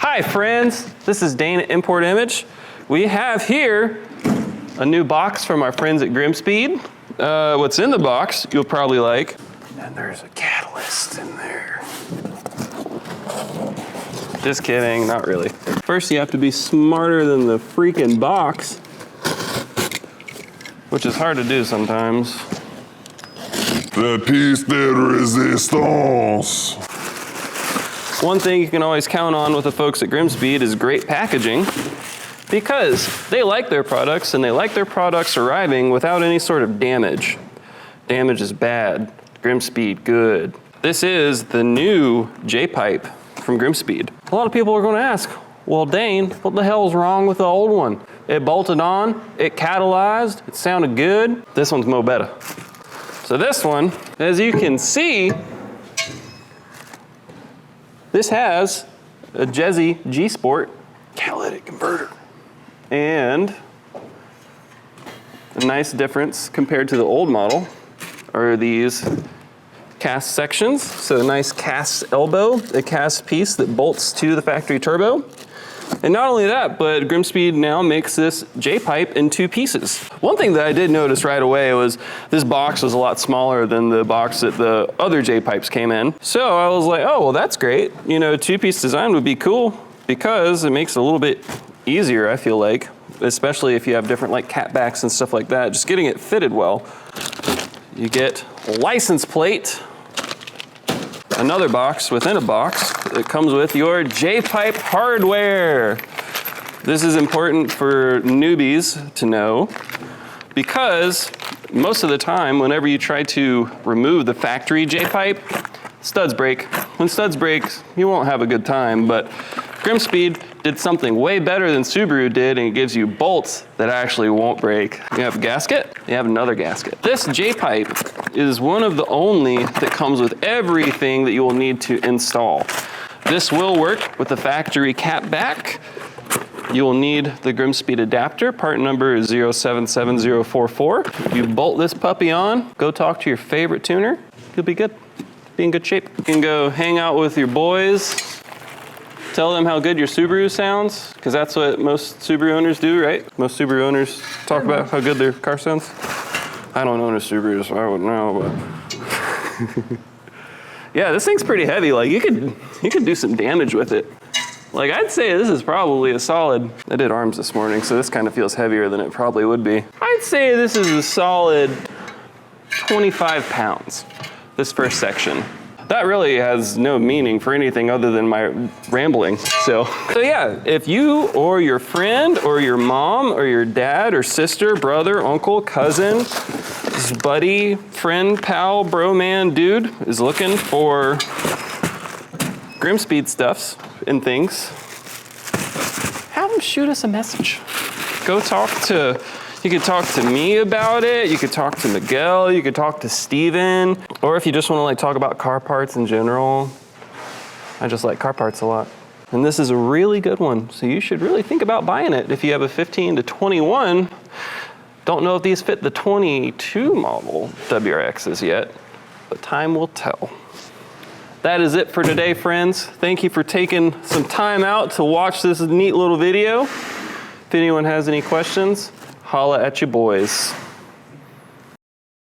Hi friends, this is Dane at Import Image. We have here a new box from our friends at GrimmSpeed. What's in the box you'll probably like. And there's a catalyst in there. Just kidding, not really. First you have to be smarter than the freaking box, which is hard to do sometimes. La pièce de résistance. One thing you can always count on with the folks at GrimmSpeed is great packaging, because they like their products and they like their products arriving without any sort of damage. Damage is bad, GrimmSpeed good. This is the new J-pipe from GrimmSpeed. A lot of people are going to ask, well Dane, what the hell is wrong with the old one? It bolted on, it catalyzed, it sounded good. This one's mo better. So this one, as you can see, this has a Jezzy G-Sport catalytic converter. And a nice difference compared to the old model are these cast sections. So a nice cast elbow, a cast piece that bolts to the factory turbo. And not only that, but GrimmSpeed now makes this J-pipe in 2 pieces. One thing that I did notice right away was this box was a lot smaller than the box that the other J-pipes came in. So I was like, oh, well that's great. You know, 2-piece design would be cool because it makes it a little bit easier, I feel like, especially if you have different like catbacks and stuff like that, just getting it fitted well. You get a license plate, another box within a box that comes with your J-pipe hardware. This is important for newbies to know because most of the time, whenever you try to remove the factory J-pipe, studs break. When studs break, you won't have a good time, but GrimmSpeed did something way better than Subaru did, and it gives you bolts that actually won't break. You have a gasket, you have another gasket. This J-pipe is one of the only that comes with everything that you will need to install. This will work with the factory catback. You will need the GrimmSpeed adapter. Part number is 077044. You bolt this puppy on, go talk to your favorite tuner, you'll be good. Be in good shape. You can go hang out with your boys, tell them how good your Subaru sounds, because that's what most Subaru owners do, right? Most Subaru owners talk about how good their car sounds. I don't own a Subaru, so I wouldn't know, but. Yeah, this thing's pretty heavy. Like you could do some damage with it. Like I'd say this is probably a solid, I did arms this morning, so this kind of feels heavier than it probably would be. I'd say this is a solid 25 pounds, this first section. That really has no meaning for anything other than my rambling. So yeah, if you or your friend or your mom or your dad or sister, brother, uncle, cousin, buddy, friend, pal, bro, man, dude is looking for GrimmSpeed stuffs and things, have them shoot us a message. Go talk to, you could talk to me about it, you could talk to Miguel, you could talk to Steven, or if you just want to like talk about car parts in general. I just like car parts a lot. And this is a really good one, so you should really think about buying it. If you have a 15 to 21, don't know if these fit the 22 model WRXs yet, but time will tell. That is it for today, friends. Thank you for taking some time out to watch this neat little video. If anyone has any questions, holla at you boys.